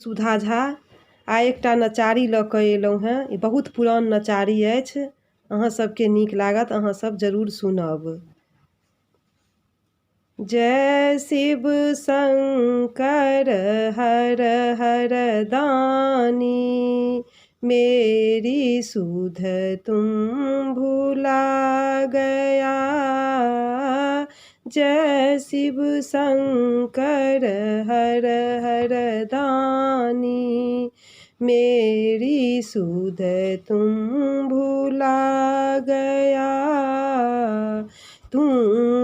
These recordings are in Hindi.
सुधा झा आइ एकटा नचारी लऽ कऽ एलहुँ हेँ। ई बहुत पुरान नचारी अछि, अहाँ सबके नीक लागत, अहाँ सब जरूर सुनब। जय शिव शंकर हर हर दानी, मेरी सुध तुम भुला गया। जय शिव शंकर हर हर दानी, मेरी सुध तुम भुला गया। तू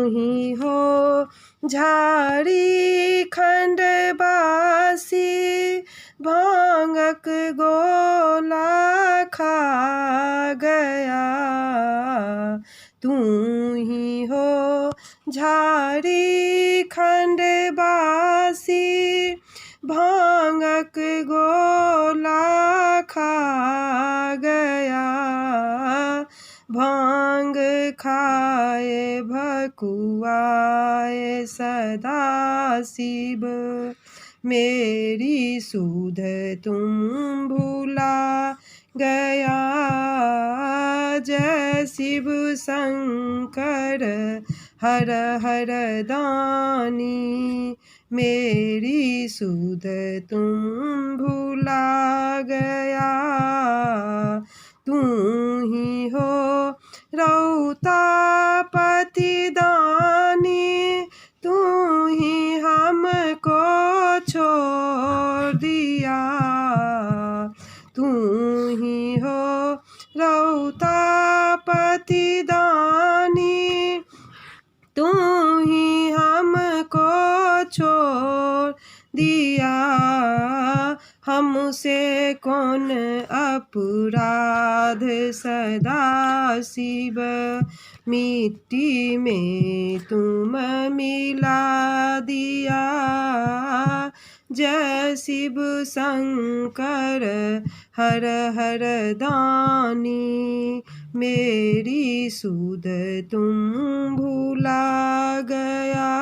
ही हो झाड़ी खंडवासी, भांगक गोला खा गया। तू ही हो झाड़ी खंडवासी, भांगक गोला खा गया। भांग खाए भकुआए सदा शिव, मेरी सुध तुम भुला गया। जय शिव शंकर हर हर दानी, मेरी सुध तुम भुला गया। तू ही हो रौता पतिदानी, तू ही हमको छोड़ दिया। तू ही हो रौता पतिदानी, तू ही हमको छोड़ दिया। हमसे कौन अपराध सदा शिव, मिट्टी में तुम मिला दिया। जय शिव शंकर हर हर दानी, मेरी सुध तुम भुला गया।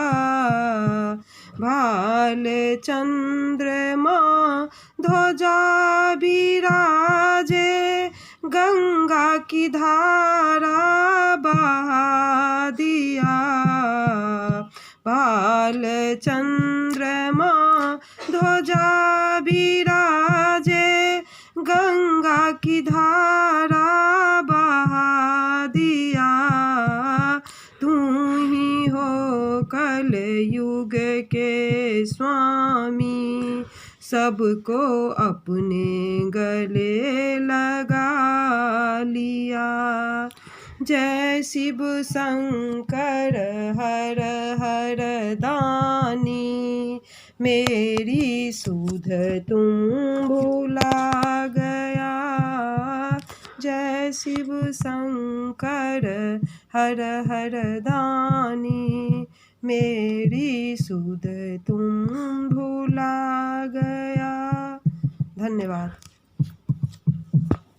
भाल चंद्रमा ध्वजा विराजे, गंगा की धारा बहा दिया। भाल चंद्रमा ध्वजा विराजे, गंगा की धारा बहा दिया। तू ही हो कलयुग के स्वामी, सबको अपने गले लगा लिया। जय शिव शंकर हर हर दानी, मेरी सुध तुम भुला गया। जय शिव शंकर हर हर दानी, मेरी सुध तुम भुला गया। धन्यवाद।